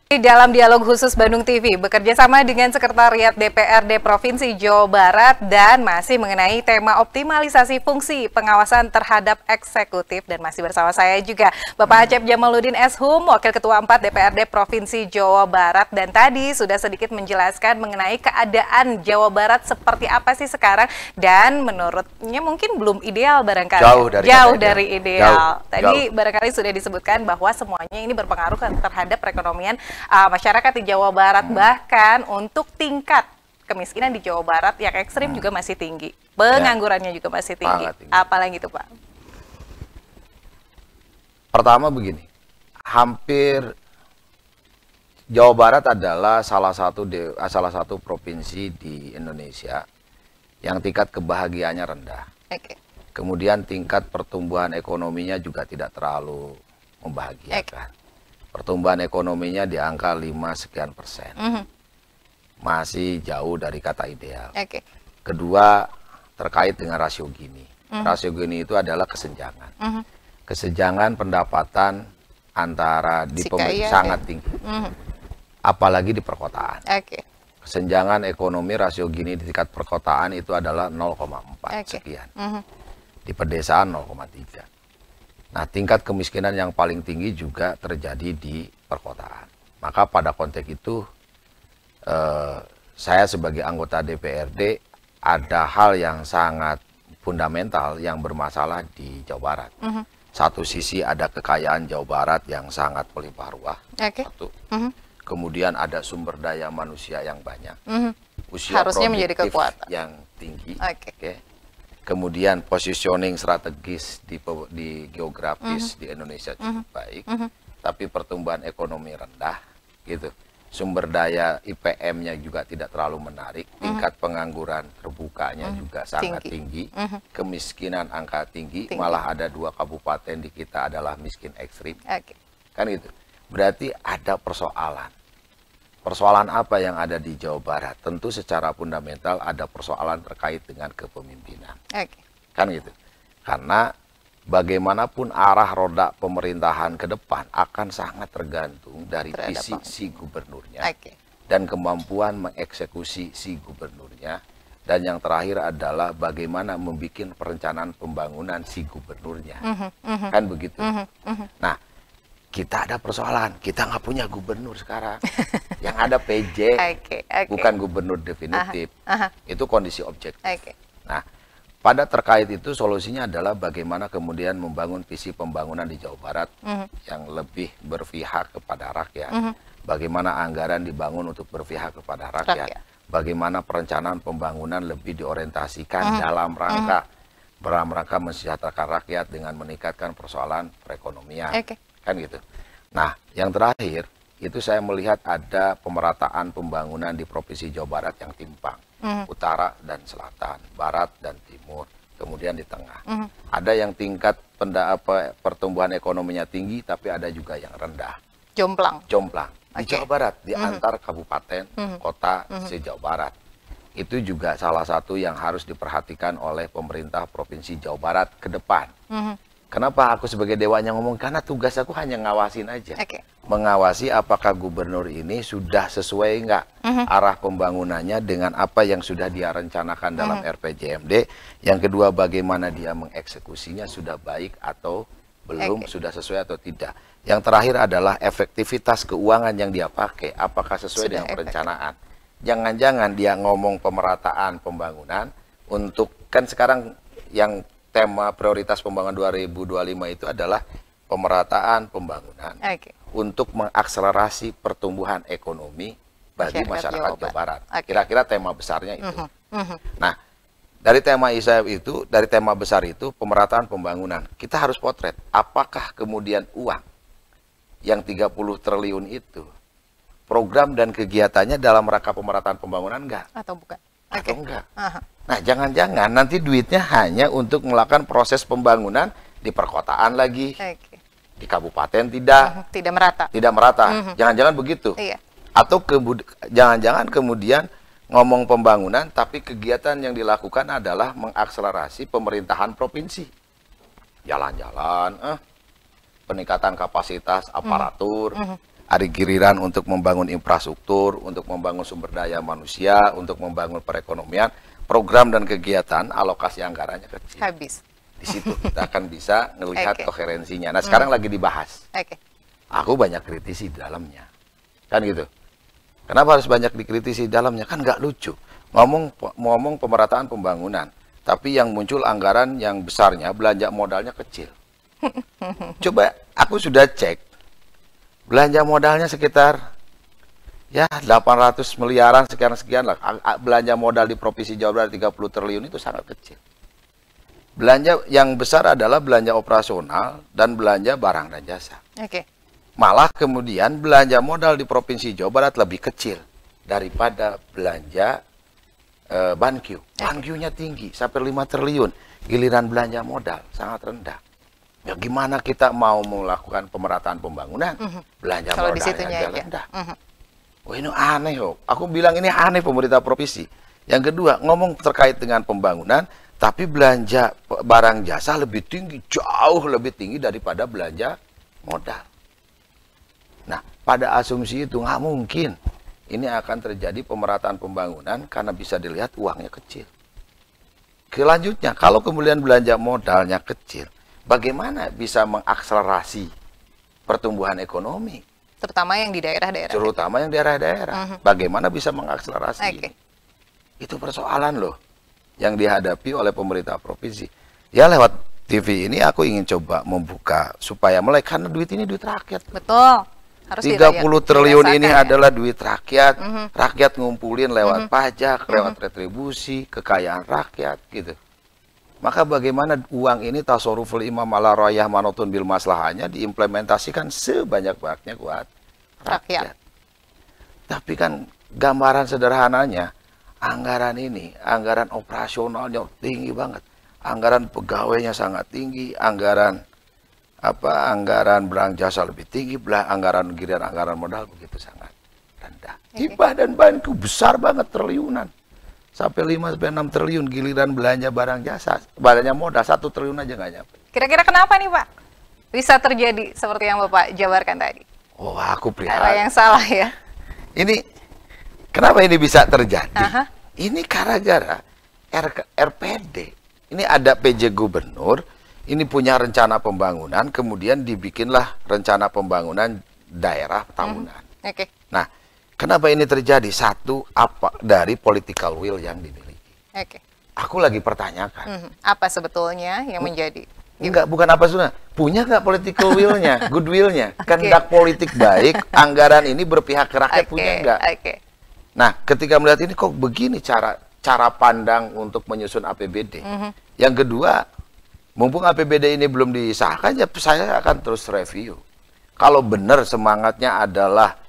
Dalam dialog khusus Bandung TV, bekerja sama dengan Sekretariat DPRD Provinsi Jawa Barat dan masih mengenai tema optimalisasi fungsi pengawasan terhadap eksekutif. Dan masih bersama saya juga Bapak Acep Jamaluddin S.Hum, Wakil Ketua 4 DPRD Provinsi Jawa Barat. Dan tadi sudah sedikit menjelaskan mengenai keadaan Jawa Barat seperti apa sih sekarang. Dan menurutnya mungkin belum ideal barangkali. Jauh dari ideal. Tadi barangkali sudah disebutkan bahwa semuanya ini berpengaruh terhadap perekonomian masyarakat di Jawa Barat, bahkan untuk tingkat kemiskinan di Jawa Barat yang ekstrim juga masih tinggi, penganggurannya juga masih tinggi. Apalagi itu Pak? Pertama begini, hampir Jawa Barat adalah salah satu provinsi di Indonesia yang tingkat kebahagiaannya rendah. Kemudian tingkat pertumbuhan ekonominya juga tidak terlalu membahagiakan. Pertumbuhan ekonominya di angka 5 sekian persen. Masih jauh dari kata ideal. Kedua, terkait dengan rasio Gini. Rasio Gini itu adalah kesenjangan. Kesenjangan pendapatan antara di sangat tinggi. Apalagi di perkotaan. Kesenjangan ekonomi rasio Gini di tingkat perkotaan itu adalah 0,4 sekian. Di pedesaan 0,3. Nah, tingkat kemiskinan yang paling tinggi juga terjadi di perkotaan. Maka pada konteks itu, saya sebagai anggota DPRD ada hal yang sangat fundamental yang bermasalah di Jawa Barat. Satu sisi ada kekayaan Jawa Barat yang sangat melimpah ruah. Satu. Kemudian ada sumber daya manusia yang banyak. Usia harusnya menjadi kekuatan yang tinggi. Kemudian positioning strategis di geografis di Indonesia cukup baik, tapi pertumbuhan ekonomi rendah, gitu. Sumber daya IPM-nya juga tidak terlalu menarik, tingkat pengangguran terbukanya juga sangat tinggi, kemiskinan angka tinggi, malah ada 2 kabupaten di kita adalah miskin ekstrim, kan gitu. Berarti ada persoalan. Persoalan apa yang ada di Jawa Barat? Tentu secara fundamental ada persoalan terkait dengan kepemimpinan. Kan gitu. Karena bagaimanapun arah roda pemerintahan ke depan akan sangat tergantung dari visi si gubernurnya dan kemampuan mengeksekusi si gubernurnya. Dan yang terakhir adalah bagaimana membuat perencanaan pembangunan si gubernurnya. Kan begitu. Nah, kita ada persoalan, kita nggak punya gubernur sekarang. Yang ada PJ, bukan gubernur definitif. Itu kondisi objektif. Nah, pada terkait itu solusinya adalah bagaimana kemudian membangun visi pembangunan di Jawa Barat yang lebih berpihak kepada rakyat. Bagaimana anggaran dibangun untuk berpihak kepada rakyat. Bagaimana perencanaan pembangunan lebih diorientasikan dalam rangka mensejahterakan rakyat dengan meningkatkan persoalan perekonomian. Kan gitu. Nah, yang terakhir itu saya melihat ada pemerataan pembangunan di Provinsi Jawa Barat yang timpang, utara dan selatan, barat dan timur, kemudian di tengah. Ada yang tingkat pertumbuhan ekonominya tinggi, tapi ada juga yang rendah. Jomplang. Di Jawa Barat, di antar kabupaten, kota se-Jawa Barat. Itu juga salah satu yang harus diperhatikan oleh pemerintah Provinsi Jawa Barat ke depan. Kenapa aku sebagai dewanya ngomong? Karena tugas aku hanya ngawasin aja. Mengawasi apakah gubernur ini sudah sesuai nggak arah pembangunannya dengan apa yang sudah dia rencanakan dalam RPJMD. Yang kedua, bagaimana dia mengeksekusinya, sudah baik atau belum, sudah sesuai atau tidak. Yang terakhir adalah efektivitas keuangan yang dia pakai, apakah sesuai dengan perencanaan. Jangan-jangan dia ngomong pemerataan pembangunan untuk, kan sekarang yang tema prioritas pembangunan 2025 itu adalah pemerataan pembangunan untuk mengakselerasi pertumbuhan ekonomi bagi masyarakat Jawa Barat. Kira-kira tema besarnya itu. Nah, dari tema besar itu pemerataan pembangunan, kita harus potret apakah kemudian uang yang 30 triliun itu program dan kegiatannya dalam rangka pemerataan pembangunan enggak? Atau bukan? Atau enggak? Nah, jangan-jangan nanti duitnya hanya untuk melakukan proses pembangunan di perkotaan lagi, di kabupaten tidak merata. Jangan-jangan begitu. Atau jangan-jangan kemudian ngomong pembangunan, tapi kegiatan yang dilakukan adalah mengakselerasi pemerintahan provinsi. Jalan-jalan, peningkatan kapasitas aparatur, ada giliran untuk membangun infrastruktur, untuk membangun sumber daya manusia, untuk membangun perekonomian, program dan kegiatan alokasi anggarannya kecil. Habis. Di situ kita akan bisa melihat Oke. koherensinya. Nah, sekarang lagi dibahas. Oke. Aku banyak kritisi di dalamnya. Kan gitu. Kenapa harus banyak dikritisi di dalamnya? Kan nggak lucu. Ngomong pemerataan pembangunan, tapi yang muncul anggaran yang besarnya, belanja modalnya kecil. Coba aku sudah cek. Belanja modalnya sekitar ya 800 miliaran sekian lah. Belanja modal di Provinsi Jawa Barat 30 triliun itu sangat kecil. Belanja yang besar adalah belanja operasional dan belanja barang dan jasa. Oke. Malah kemudian belanja modal di Provinsi Jawa Barat lebih kecil daripada belanja Banqiu. Banqiu-nya tinggi sampai 5 triliun. Giliran belanja modal sangat rendah. Ya gimana kita mau melakukan pemerataan pembangunan, belanja Kalau di modalnya situnya aja aja. rendah. Wah, ini aneh kok. Aku bilang ini aneh pemerintah provinsi. Yang kedua, ngomong terkait dengan pembangunan, tapi belanja barang jasa lebih tinggi, jauh lebih tinggi daripada belanja modal. Nah, pada asumsi itu nggak mungkin ini akan terjadi pemerataan pembangunan karena bisa dilihat uangnya kecil. Selanjutnya, kalau kemudian belanja modalnya kecil, bagaimana bisa mengakselerasi pertumbuhan ekonomi? Terutama yang di daerah-daerah. Terutama yang daerah-daerah. Bagaimana bisa mengakselerasi ini? Itu persoalan loh yang dihadapi oleh pemerintah provinsi. Ya lewat TV ini aku ingin coba membuka supaya mulai, karena duit ini duit rakyat. Betul. Harus 30 triliun ini ya. adalah duit rakyat. Rakyat ngumpulin lewat pajak, lewat retribusi, kekayaan rakyat gitu. Maka bagaimana uang ini tasoruful imam ala rayah manotun bil maslahanya diimplementasikan sebanyak-banyaknya buat rakyat. Tapi kan gambaran sederhananya, anggaran ini, anggaran operasionalnya tinggi banget. Anggaran pegawainya sangat tinggi, anggaran anggaran jasa lebih tinggi, anggaran giliran anggaran modal begitu sangat rendah. Hibah dan Banqiu besar banget, triliunan. Sampai 5-6 triliun, giliran belanja barang jasa, belanja modal 1 triliun aja nggak nyampe. Kira-kira kenapa nih Pak? Bisa terjadi seperti yang Bapak jabarkan tadi? Oh, aku Ada prihatin. yang salah ya? Ini, kenapa ini bisa terjadi? Ini gara-gara RPD. Ini ada PJ Gubernur, ini punya rencana pembangunan, kemudian dibikinlah rencana pembangunan daerah tahunan. Oke. Nah, kenapa ini terjadi? Satu, apa dari political will yang dimiliki. Oke. Aku lagi pertanyakan. Apa sebetulnya yang menjadi? Enggak, bukan apa sudah. Punya nggak political will-nya, goodwill-nya, kehendak politik baik, anggaran ini berpihak ke rakyat, punya nggak? Oke. Nah, ketika melihat ini kok begini cara pandang untuk menyusun APBD. Yang kedua, mumpung APBD ini belum disahkan, ya saya akan terus review. Kalau benar semangatnya adalah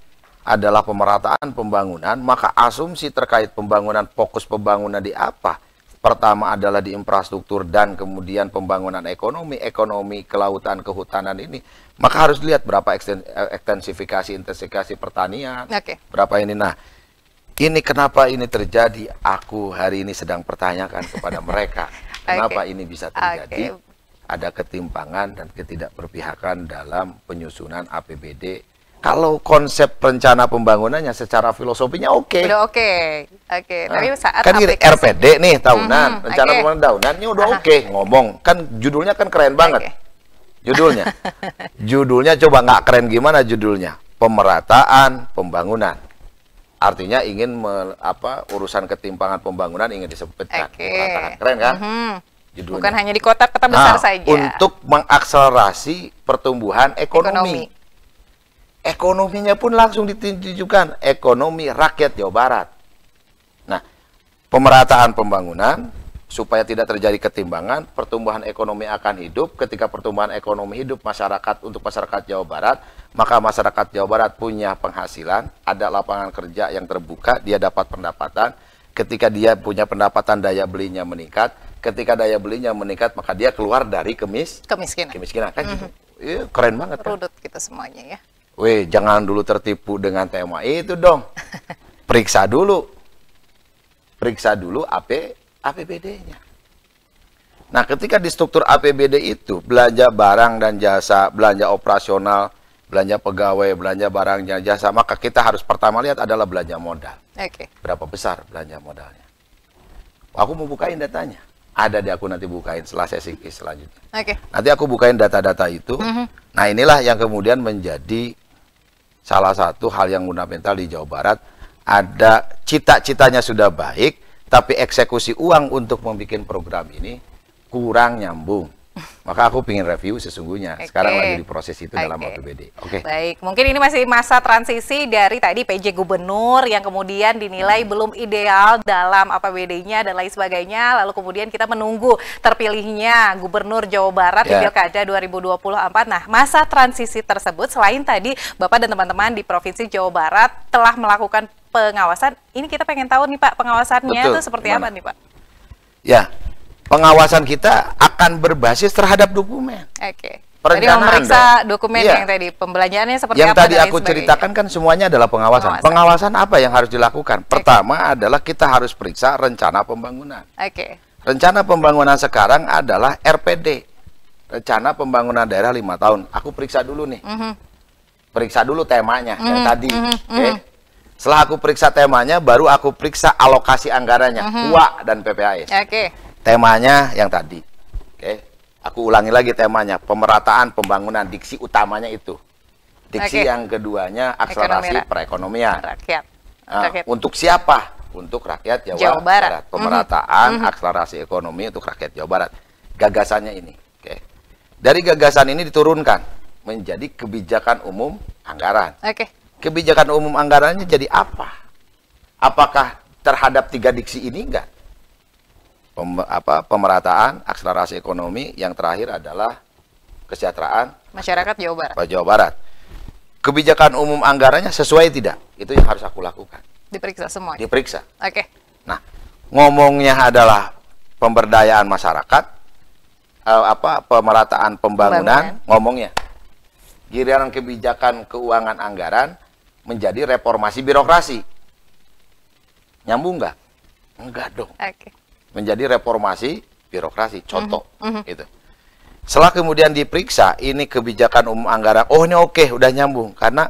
pemerataan pembangunan, maka asumsi terkait pembangunan, fokus pembangunan di apa? Pertama adalah di infrastruktur dan kemudian pembangunan ekonomi kelautan, kehutanan ini. Maka harus lihat berapa intensifikasi pertanian, berapa ini. Nah, ini kenapa ini terjadi? Aku hari ini sedang pertanyakan kepada mereka. Kenapa ini bisa terjadi? Ada ketimpangan dan ketidakberpihakan dalam penyusunan APBD. Kalau konsep rencana pembangunannya secara filosofinya oke. Udah oke. Nah, Tapi saat kan gini, RPD nih tahunan, rencana pembangunan tahunan ini udah oke, ngomong. Kan judulnya kan keren banget. Judulnya. Judulnya coba nggak keren gimana judulnya? Pemerataan pembangunan. Artinya ingin urusan ketimpangan pembangunan ingin disebutkan. Keren kan? Judulnya. Bukan hanya di kota-kota besar saja. Untuk mengakselerasi pertumbuhan ekonomi. Ekonominya pun langsung ditunjukkan, ekonomi rakyat Jawa Barat. Nah, pemerataan pembangunan supaya tidak terjadi ketimbangan, pertumbuhan ekonomi akan hidup. Ketika pertumbuhan ekonomi hidup untuk masyarakat Jawa Barat, maka masyarakat Jawa Barat punya penghasilan, ada lapangan kerja yang terbuka, dia dapat pendapatan. Ketika dia punya pendapatan, daya belinya meningkat. Ketika daya belinya meningkat, maka dia keluar dari kemiskinan. Kan gitu. Keren banget kan? Rudut gitu semuanya ya. Weh, jangan dulu tertipu dengan tema itu dong. Periksa dulu APBD-nya. Nah, ketika di struktur APBD itu belanja barang dan jasa, belanja operasional belanja pegawai, belanja barang jasa, maka kita harus pertama lihat adalah belanja modal. Berapa besar belanja modalnya? Aku mau bukain datanya. Ada di aku nanti bukain setelah sesi selanjutnya. Nanti aku bukain data-data itu. Nah, inilah yang kemudian menjadi salah satu hal yang fundamental di Jawa Barat. Ada cita-citanya sudah baik, tapi eksekusi uang untuk membuat program ini kurang nyambung. Maka aku ingin review sesungguhnya. Sekarang lagi di proses itu dalam APBD. Baik, mungkin ini masih masa transisi dari tadi PJ Gubernur yang kemudian dinilai belum ideal dalam APBD-nya dan lain sebagainya. Lalu kemudian kita menunggu terpilihnya Gubernur Jawa Barat di Pilkada 2024. Nah, masa transisi tersebut selain tadi Bapak dan teman-teman di Provinsi Jawa Barat telah melakukan pengawasan, ini kita pengen tahu nih Pak, pengawasannya itu seperti apa nih Pak? Ya, pengawasan kita akan berbasis terhadap dokumen. Jadi memeriksa dokumen yang tadi, pembelanjaannya seperti yang apa. Yang tadi aku ceritakan kan semuanya adalah pengawasan. Pengawasan apa yang harus dilakukan? Pertama adalah kita harus periksa rencana pembangunan. Rencana pembangunan sekarang adalah RPD. Rencana pembangunan daerah 5 tahun. Aku periksa dulu nih. Periksa dulu temanya yang tadi. Setelah aku periksa temanya, baru aku periksa alokasi anggarannya, UA dan PPAS. Temanya yang tadi. Aku ulangi lagi temanya, pemerataan pembangunan, diksi utamanya itu. Diksi yang keduanya akselerasi perekonomian. Untuk siapa? Untuk rakyat Jawa Barat. Pemerataan, akselerasi ekonomi untuk rakyat Jawa Barat. Gagasannya ini. Dari gagasan ini diturunkan menjadi kebijakan umum anggaran. Kebijakan umum anggarannya jadi apa? Apakah terhadap 3 diksi ini? Enggak. Pemerataan, akselerasi ekonomi, yang terakhir adalah kesejahteraan masyarakat Jawa Barat. Jawa Barat. Kebijakan umum anggarannya sesuai tidak? Itu yang harus aku lakukan. Diperiksa semua. Diperiksa. Nah, ngomongnya adalah pemberdayaan masyarakat, pemerataan pembangunan. Ngomongnya giliran kebijakan keuangan anggaran menjadi reformasi birokrasi. Nyambung nggak? Enggak dong. Menjadi reformasi birokrasi. Contoh. Gitu. Setelah kemudian diperiksa, ini kebijakan umum anggaran. Oh, ini oke, udah nyambung. Karena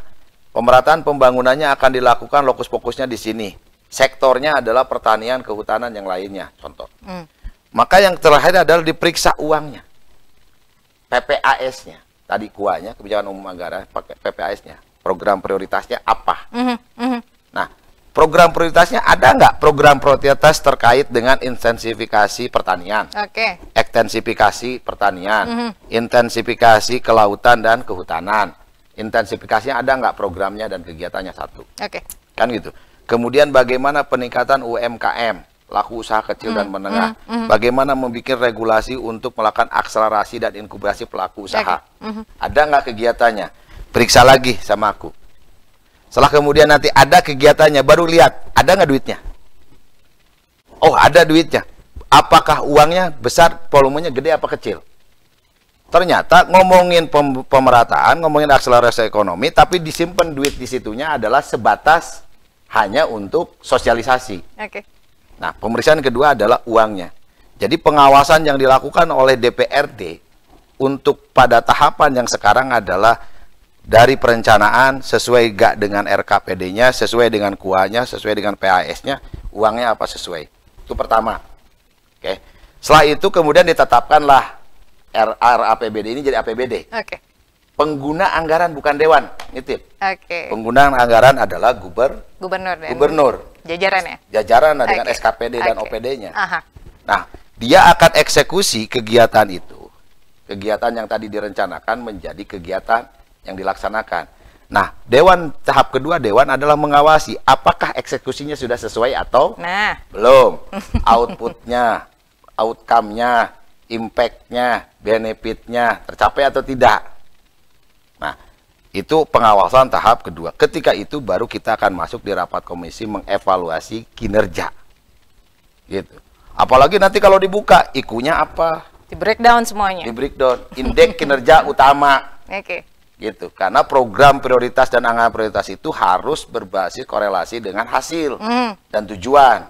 pemerataan pembangunannya akan dilakukan lokus fokusnya di sini. Sektornya adalah pertanian, kehutanan, yang lainnya. Contoh. Maka yang terakhir adalah diperiksa uangnya. PPAS-nya. Tadi kuanya, kebijakan umum anggaran, pakai PPAS-nya. Program prioritasnya apa? Nah, program prioritasnya ada nggak? Program prioritas terkait dengan intensifikasi pertanian, ekstensifikasi pertanian, intensifikasi kelautan dan kehutanan. Intensifikasinya ada nggak programnya dan kegiatannya? Satu. Kan gitu. Kemudian bagaimana peningkatan UMKM, laku usaha kecil dan menengah. Bagaimana membuat regulasi untuk melakukan akselerasi dan inkubasi pelaku usaha. Ada nggak kegiatannya? Periksa lagi sama aku. Setelah kemudian nanti ada kegiatannya, baru lihat ada nggak duitnya. Oh, ada duitnya. Apakah uangnya besar, volumenya gede apa kecil? Ternyata ngomongin pemerataan, ngomongin akselerasi ekonomi, tapi disimpan duit di situnya adalah sebatas hanya untuk sosialisasi. Nah, pemeriksaan kedua adalah uangnya. Jadi pengawasan yang dilakukan oleh DPRD untuk pada tahapan yang sekarang adalah dari perencanaan sesuai gak dengan RKPD-nya, sesuai dengan KUA-nya, sesuai dengan PAS-nya, uangnya apa sesuai. Itu pertama. Setelah itu kemudian ditetapkanlah RAPBD ini jadi APBD. Pengguna anggaran bukan dewan, nitip. Pengguna anggaran adalah gubernur. Jajarannya. Jajaran dengan SKPD dan OPD-nya. Nah, dia akan eksekusi kegiatan itu. Kegiatan yang tadi direncanakan menjadi kegiatan yang dilaksanakan. Nah, dewan tahap kedua, dewan adalah mengawasi apakah eksekusinya sudah sesuai atau belum. Outputnya, outcome-nya, impact-nya, benefit-nya tercapai atau tidak. Nah, itu pengawasan tahap kedua. Ketika itu baru kita akan masuk di rapat komisi mengevaluasi kinerja. Gitu. Apalagi nanti kalau dibuka, IKU-nya apa? Di breakdown semuanya. Di breakdown. Indeks kinerja utama. Gitu. Karena program prioritas dan anggaran prioritas itu harus berbasis korelasi dengan hasil dan tujuan.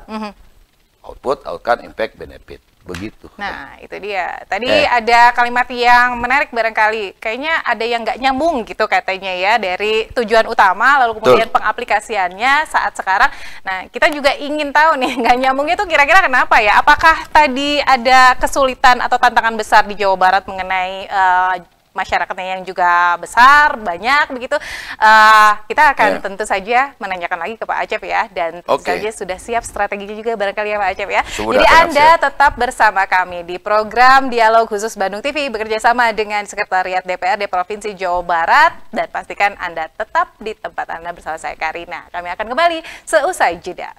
Output, outcome, impact, benefit. begitu. Nah, itu dia. Tadi ada kalimat yang menarik barangkali. Kayaknya ada yang nggak nyambung gitu katanya ya, dari tujuan utama lalu kemudian pengaplikasiannya saat sekarang. Nah, kita juga ingin tahu nih, nggak nyambungnya itu kira-kira kenapa ya? Apakah tadi ada kesulitan atau tantangan besar di Jawa Barat mengenai masyarakatnya yang juga besar, banyak begitu? Kita akan tentu saja menanyakan lagi ke Pak Acep ya, dan tentu saja sudah siap strateginya juga barangkali ya Pak Acep ya. Jadi Anda tetap bersama kami di program Dialog Khusus Bandung TV bekerja sama dengan Sekretariat DPRD Provinsi Jawa Barat, dan pastikan Anda tetap di tempat Anda bersama saya Karina. Kami akan kembali seusai jeda.